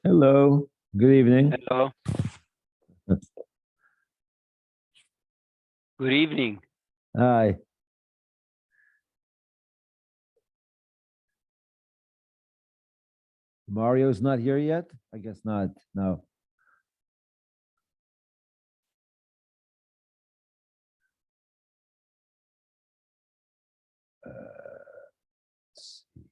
Hello, good evening. Hello. Good evening. Hi. Mario's not here yet? I guess not. No. Let's see.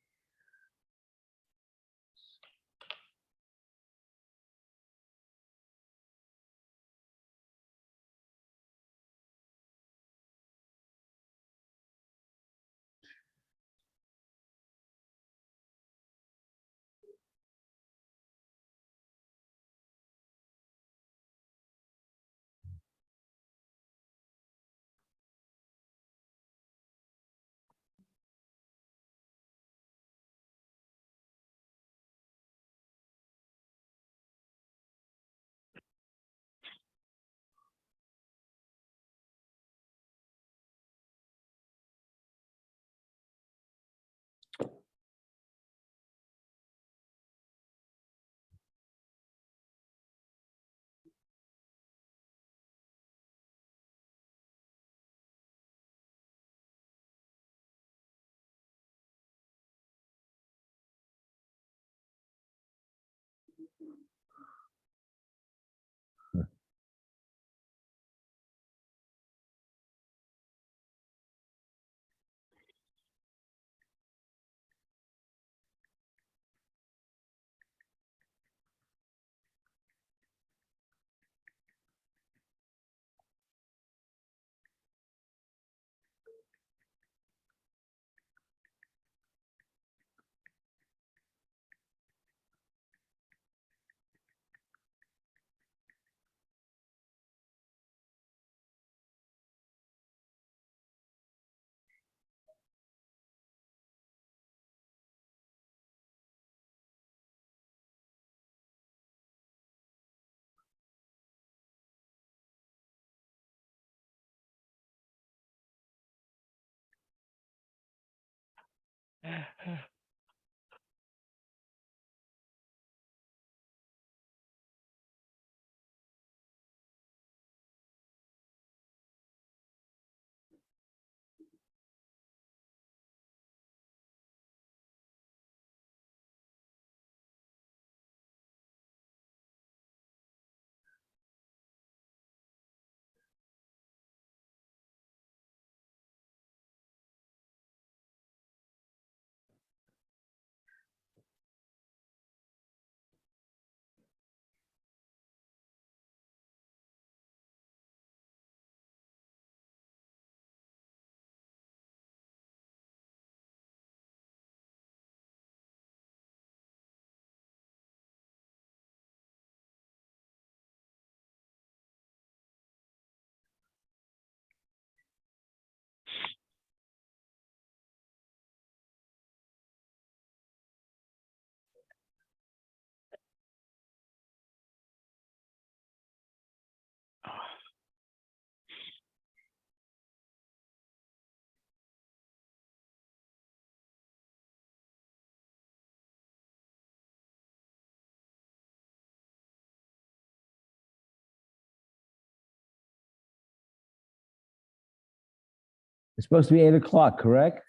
It's supposed to be 8 o'clock, correct?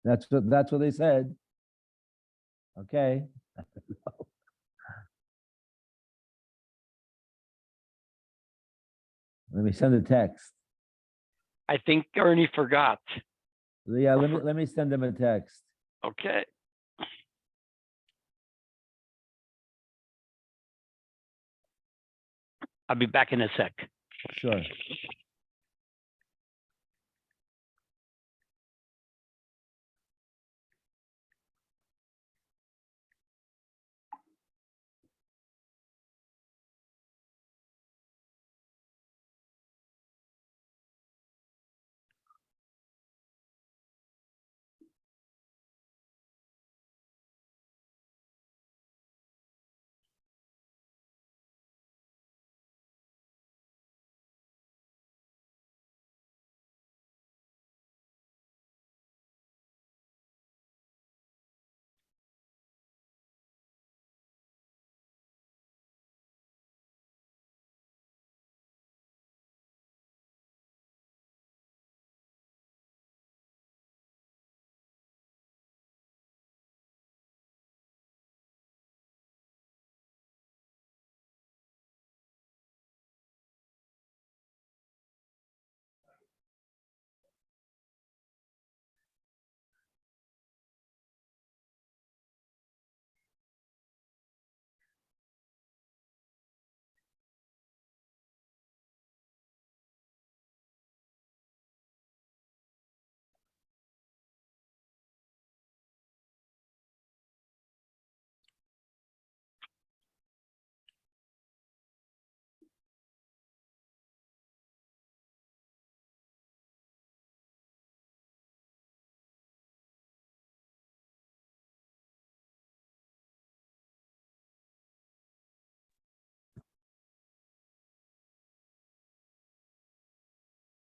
That's what they said. Okay. Let me send a text. I think Ernie forgot. Yeah, let me send them a text. Okay. I'll be back in a sec. Sure.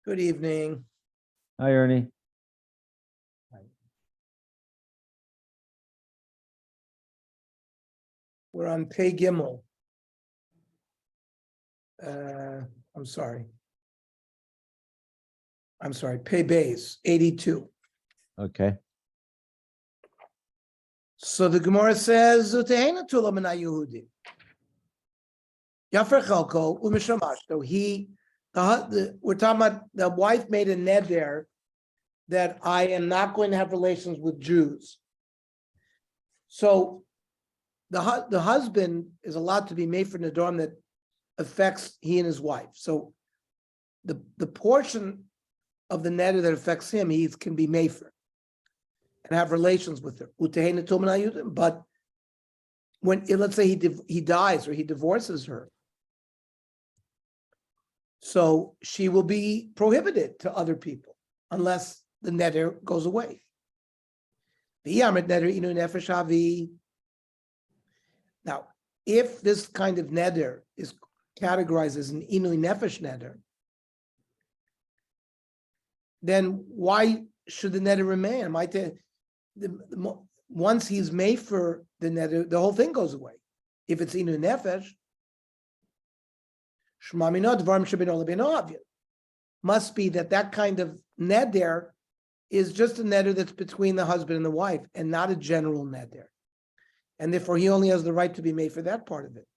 Good evening. Hi, Ernie. We're on Pei Gimel. I'm sorry. Pei Beis, 82. Okay. So the Gemara says, "Utehena tula min haYehudi." Yafer chalko u'mishamash. So we're talking about the wife made a neder that I am not going to have relations with Jews. So the husband is allowed to be made for nedarim that affects he and his wife. So the portion of the neder that affects him, he can be made for and have relations with her. But when let's say he dies or he divorces her, so she will be prohibited to other people unless the neder goes away. Now, if this kind of neder is categorized as an inui nefesh neder, then why should the neder remain? Once he's made for the neder, the whole thing goes away. If it's inui nefesh, must be that kind of neder is just a neder that's between the husband and the wife and not a general neder. And therefore, he only has the right to be made for that part of it.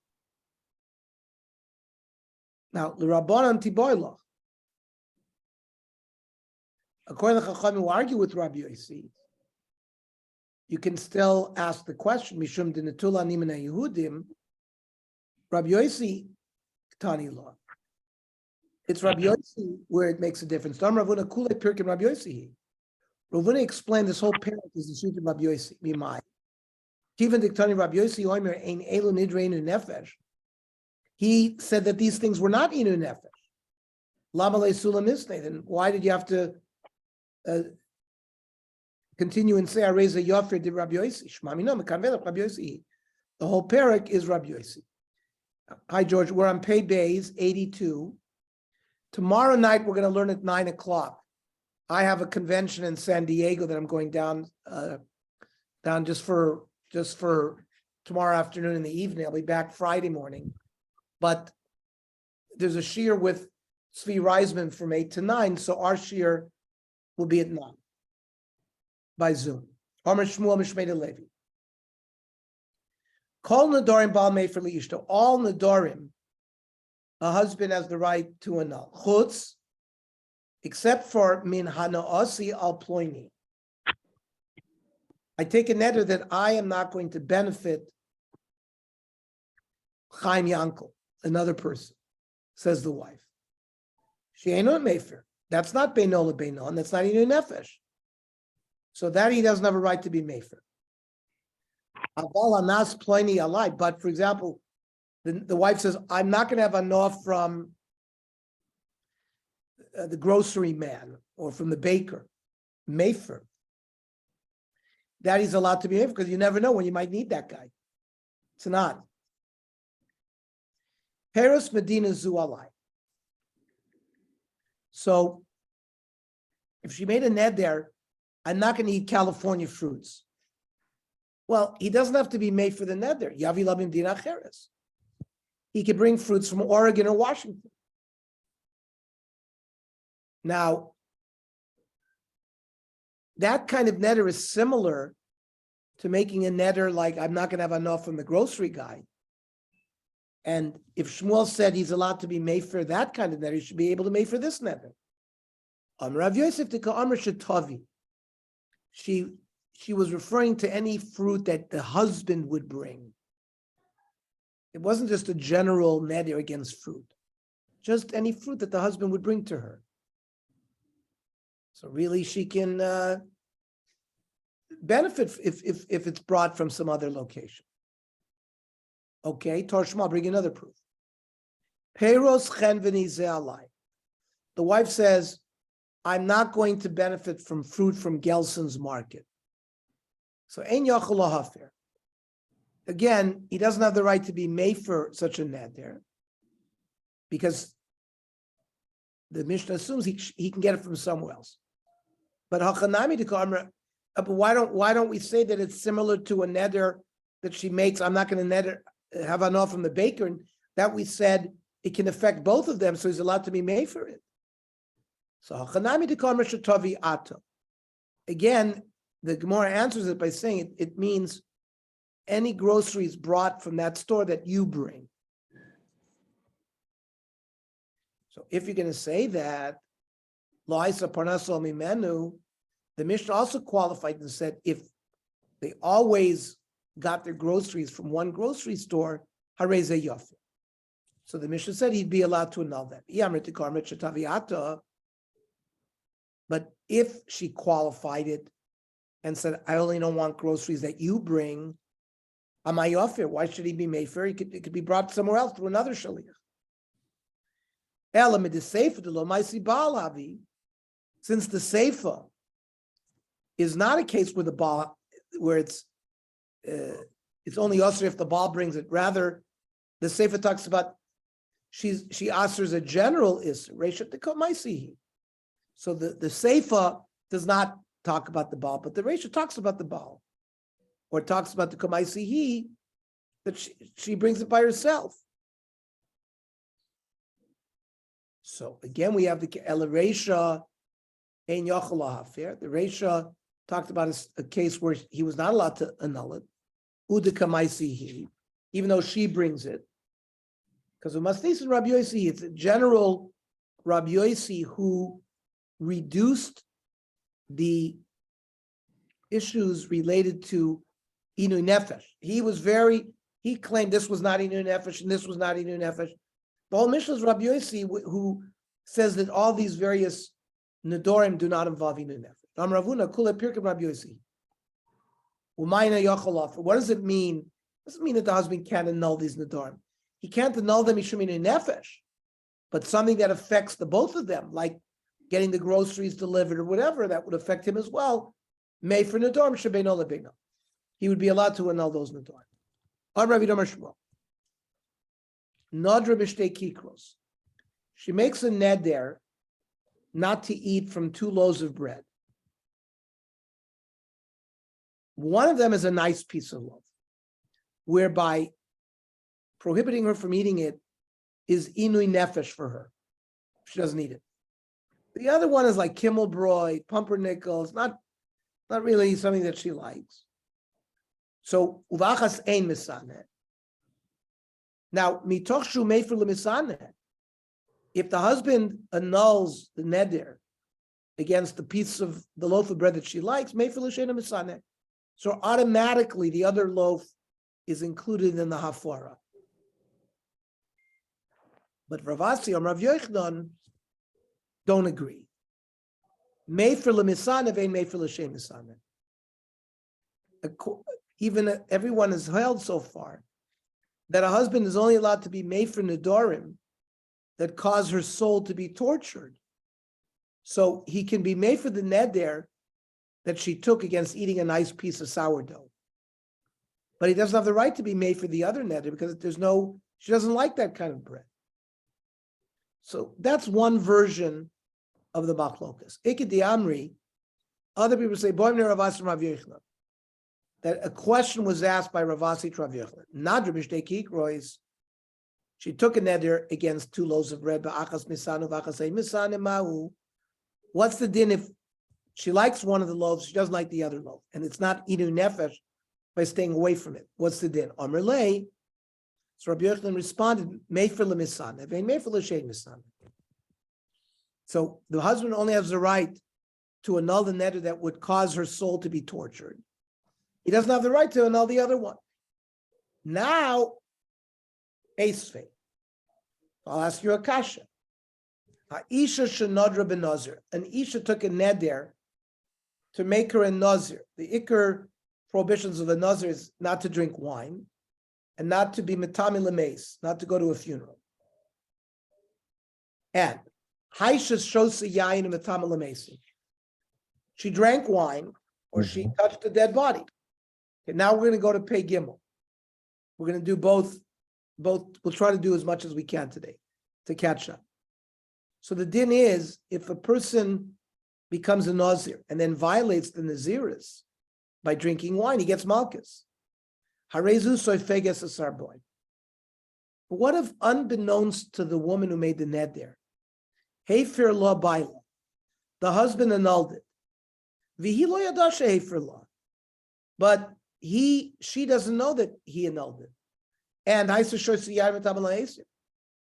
Now, the Rabbanan Tiboilach, according to Chachamim who argue with Rabbi Yossi, you can still ask the question, Mishum dinatula nimena Yehudim, Rabbi Yossi, Tani law. It's Rabbi Yossi where it makes a difference. Dam Ravuna Kule Pirkim Rabbi Yossi. Ravuna explained this whole parak is the sheet of Rabbi Yossi, Mimai. Kivan diktani Rabbi Yossi Oimer ein elu nidreinu nefesh. He said that these things were not inu nefesh. Lama le sulam isne. Then why did you have to continue and say Areza Yofer did Rabbi Yossi? Shmamino mekanvelach Rabbi Yossi. The whole parak is Rabbi Yossi. Hi George, we're on Pei Beis 82. Tomorrow night we're going to learn at 9:00. I have a convention in San Diego that I'm going down just for tomorrow afternoon in the evening. I'll be back Friday morning. But there's a shiur with Tzvi Reisman from 8 to 9, so our shiur will be at 9 by Zoom. Amar Shmuel Mishmei Levi. Kol nedarim bal mefer liishto. All nedarim, a husband has the right to annul. Chutz, except for min hanaasi al ploini. I take a neder that I am not going to benefit Chaim Yankel, another person, says the wife. She ain't on mefer. That's not beino lebeino, that's not inu nefesh. So that he doesn't have a right to be mefer. Aval anas ploini alai. But for example, the wife says, I'm not going to have enough from the grocery man or from the baker, mefer. That he's allowed to be mefer because you never know when you might need that guy. It's not. Paris Medina Zualai. So if she made a ned there, I'm not going to eat California fruits. Well, he doesn't have to be made for the neder. Yavi labim dina cheres. He could bring fruits from Oregon or Washington. Now, that kind of neder is similar to making a neder like I'm not going to have enough from the grocery guy. And if Shmuel said he's allowed to be made for that kind of neder, he should be able to make for this neder. Rav Yosef tika Amr shetavi. She was referring to any fruit that the husband would bring. It wasn't just a general neder against fruit, just any fruit that the husband would bring to her. So really, she can benefit if it's brought from some other location. Okay, Torshma, bring another proof. Peiros chen v'nizeh alai. The wife says, I'm not going to benefit from fruit from Gelson's market. So ein yachol lahafer. Again, he doesn't have the right to be made for such a neder because the Mishnah assumes he can get it from somewhere else. But hachanami de kamra. But why don't we say that it's similar to a neder that she makes? I'm not going to neder have anah from the baker, and that we said it can affect both of them, so he's allowed to be made for it. So hachanami de kamra shatavi ato. Again, the Gemara answers it by saying it means any groceries brought from that store that you bring. So if you're going to say that, La'isa parnaso mimenu, the Mishnah also qualified and said if they always got their groceries from one grocery store, hareze yafi. So the Mishnah said he'd be allowed to annul that. But if she qualified it and said, I only don't want groceries that you bring, amayafir, why should he be made fair? It could be brought somewhere else to another shaliach. Since the seifa is not a case where the ball, where it's only usher if the ball brings it. Rather, the seifa talks about she answers a general is resha tekomaisihi. So the seifa does not talk about the ball, but the resha talks about the ball, or talks about the komaisihi that she brings it by herself. So again, we have the resha ein yachol hafir. The resha talked about a case where he was not allowed to annul it. Uda kamaisihi, even though she brings it. Because we must face Rabbi Yossi, it's a general Rabbi Yossi who reduced the issues related to Inu Nefesh. He claimed this was not Inu Nefesh and this was not Inu Nefesh. The whole Mishnah is Rabbi Yossi who says that all these various Nedarim do not involve Inu Nefesh. Am Ravuna Kula Pirkim Rabbi Yossi. Umayna Yacholof. What does it mean? It doesn't mean that the husband can't annul these Nedarim. He can't annul them Mishum Inu Nefesh, but something that affects the both of them, like getting the groceries delivered or whatever, that would affect him as well. May for Nedarim Shebeino Lebeino. He would be allowed to annul those Nedarim. Am Rav Yidomar Shmuel. Nadra b'shtei kikros. She makes a neder not to eat from 2 loaves of bread. One of them is a nice piece of loaf, whereby prohibiting her from eating it is inui nefesh for her. She doesn't eat it. The other one is like kimmelbroy, pumpernickels, not really something that she likes. So uvachas ein misaneh. Now, mitoch shu mefer lemisaneh. If the husband annuls the neder against the piece of the loaf of bread that she likes, mefer l'shena misaneh. So automatically the other loaf is included in the hafara. But Rav Asi or Rav Yochanan don't agree. Mefer lemisaneh vein mefer l'shem misaneh. Even everyone has held so far that a husband is only allowed to be made for nedarim that cause her soul to be tortured. So he can be made for the neder that she took against eating a nice piece of sourdough. But he doesn't have the right to be made for the other neder because she doesn't like that kind of bread. So that's one version of the machlokas. Ikedi Amri, other people say, Boimner Rav Asi Rav Yochanan, that a question was asked by Rav Asi to Rav Yochanan. Nadra b'shtei kikros. She took a neder against 2 loaves of bread. Ba'achas misanu v'achas ein misanu ma'u. What's the din if she likes one of the loaves, she doesn't like the other loaf, and it's not inu nefesh by staying away from it? What's the din? Amr lei. So Rabbi Yochanan responded, mefer lemisanu vein mefer l'shein misanu. So the husband only has the right to annul the neder that would cause her soul to be tortured. He doesn't have the right to annul the other one. Now, Esfei. I'll ask you a kasha. Isha shenodra benazir. An Isha took a neder to make her a nazir. The ikar prohibitions of a nazir is not to drink wine and not to be metami lemeis, not to go to a funeral. And haisha shosa yayin metami lemeis. She drank wine or she touched a dead body. Okay, now we're going to go to Pei Gimel. We're going to do both. We'll try to do as much as we can today to catch up. So the din is, if a person becomes a Nazir and then violates the Naziris by drinking wine, he gets malchus. Harezu soifeges asarboin. But what if, unbeknownst to the woman who made the neder, hefer la baila, the husband annulled it. Vihi lo yadasha hefer la, but she doesn't know that he annulled it. And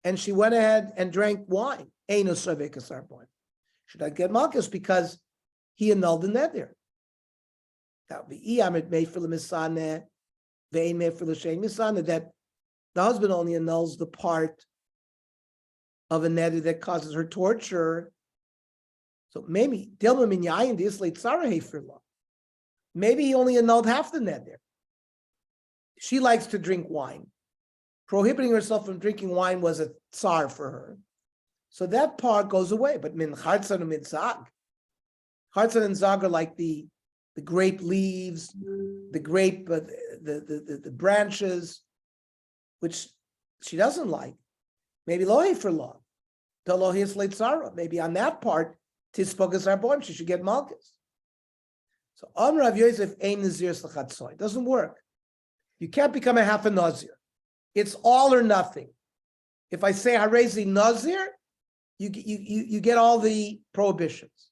and she went ahead and drank wine. Should I get malchus because he annulled the neder? That would be that the husband only annuls the part of a neder that causes her torture. So maybe maybe he only annulled half the neder. She likes to drink wine. Prohibiting herself from drinking wine was a tsar for her. So that part goes away. But min chartzan min zag. Chartzan and zag are like the grape leaves, the grape, the branches, which she doesn't like. Maybe lohi for law. Maybe on that part, tispokas arboim, she should get malchus. So Rav Yosef ein nazir slachatzoy. Doesn't work. You can't become a half a nazir. It's all or nothing. If I say harezi nazir, you get all the prohibitions.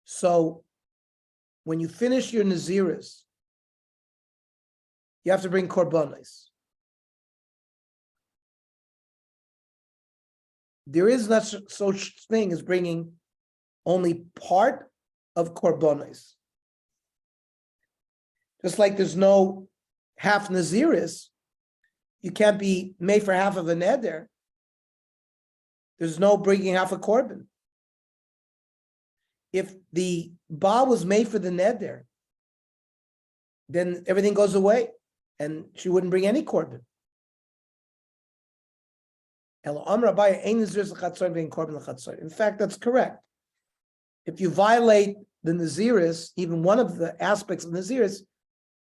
So when you finish your naziris, you have to bring korbanos. There is not such thing as bringing only part of korbanos. Just like there's no half naziris, you can't be made for half of a neder. There's no bringing half a korban. If the baal was made for the neder, then everything goes away, and she wouldn't bring any korban. In fact, that's correct. If you violate the naziris, even one of the aspects of naziris,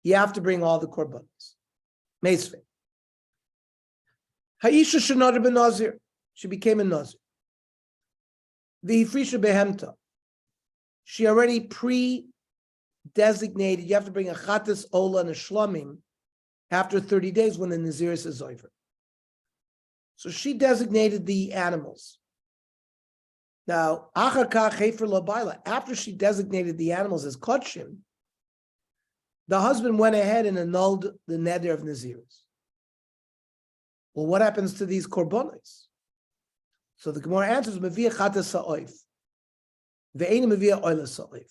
you have to bring all the korbanos. Meisvei. Ha'isha shenadar ben nazir. She became a nazir. V'hifrisha behemta. She already pre-designated. You have to bring a chatas, ola, and a shlomim after 30 days when the naziris is over. So she designated the animals. Now, after she designated the animals as kodshim, the husband went ahead and annulled the neder of naziris. Well, what happens to these korbanos? So the Gemara answers, Mevia chatas sa'oif. Ve'ena mevia oila sa'oif.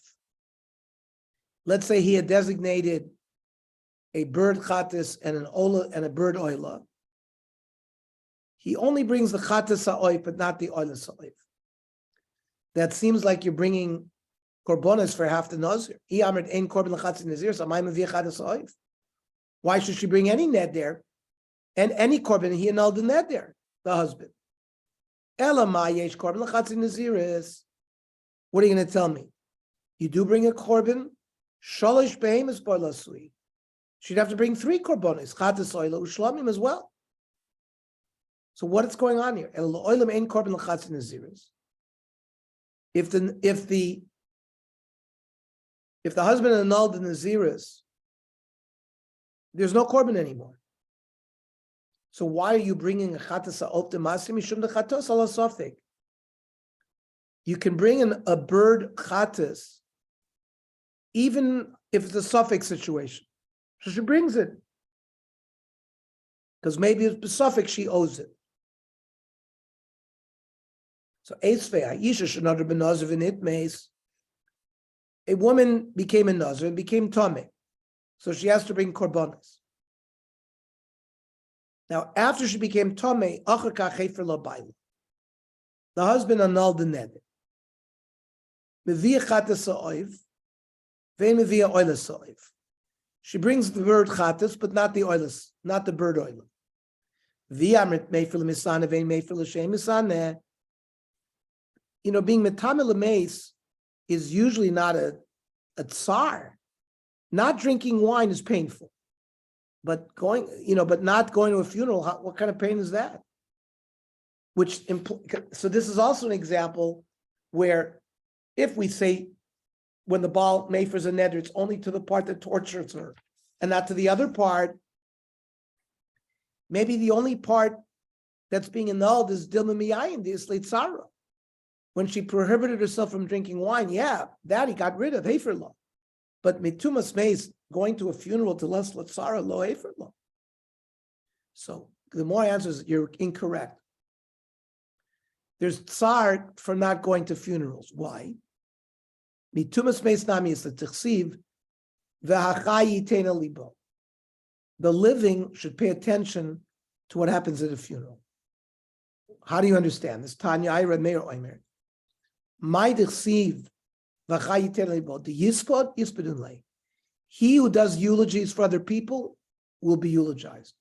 Let's say he had designated a bird chatas and an ola and a bird oila. He only brings the chatas sa'oif, but not the oila sa'oif. That seems like you're bringing korbanos for half the nazir. Why should she bring any neder? And any korban, he annulled the neder, the husband. What are you going to tell me? You do bring a korban? Shalish behemoths boilasui. She'd have to bring 3 korbanos, chatas oila ushlamim as well. So what is going on here? If the husband annulled the naziris, there's no korban anymore. So why are you bringing a chatas ha'op demasim mishum dechatos ala sofek? You can bring in a bird chatas, even if it's a sofek situation. So she brings it because maybe it's sofek she owes it. So a woman became a nazir and became tameh, so she has to bring korbanos. Now, after she became tameh, the husband annulled the neder. She brings the bird chatas, but not the oilas, not the bird oil. Being metamel lemeis is usually not a tsar. Not drinking wine is painful. But going, but not going to a funeral, what kind of pain is that? So this is also an example where if we say when the Baal mefers a neder, it's only to the part that tortures her and not to the other part, maybe the only part that's being annulled is Dilma Miyayin, the Islay Tzara. When she prohibited herself from drinking wine, that he got rid of, Hefer law. But Mitumas Meis, going to a funeral to Les Latzara, lo Hefer law. So the more answers, you're incorrect. There's tsar for not going to funerals. Why? Mitumas Meis Nami is the Tichsiv, V'hachai yitena libo. The living should pay attention to what happens at a funeral. How do you understand this? Tanya, I read Meir Oimer. My Tichsiv, V'hachai yitena libo. The yispod, yispodun lei. He who does eulogies for other people will be eulogized.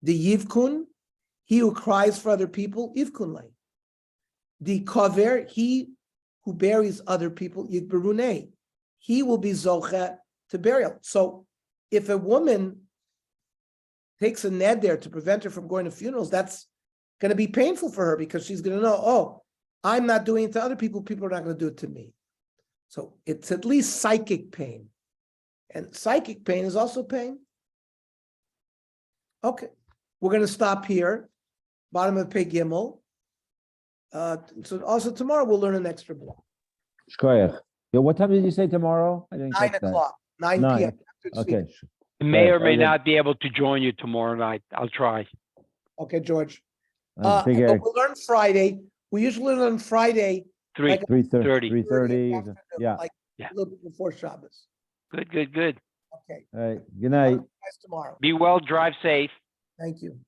The yivkun, he who cries for other people, yivkun lei. The kaver, he who buries other people, yidberunei, he will be zoche to burial. So if a woman takes a neder to prevent her from going to funerals, that's going to be painful for her because she's going to know, oh, I'm not doing it to other people, people are not going to do it to me. So it's at least psychic pain. And psychic pain is also pain. Okay, we're going to stop here. Bottom of Pei Gimel. So also tomorrow we'll learn an extra block. Shkoyach. Yeah, what time did you say tomorrow? I didn't 9 catch that. o'clock, 9 9. p.m. Okay. I may or may Okay. not be able to join you tomorrow night. I'll try. Okay, George. I But figure we'll learn Friday. We usually learn Friday. 3:30. 3:30. afternoon, Yeah. Like Yeah. a little bit before Shabbos. Good. Okay. All right. Good night. Guys, tomorrow. Be well, drive safe. Thank you.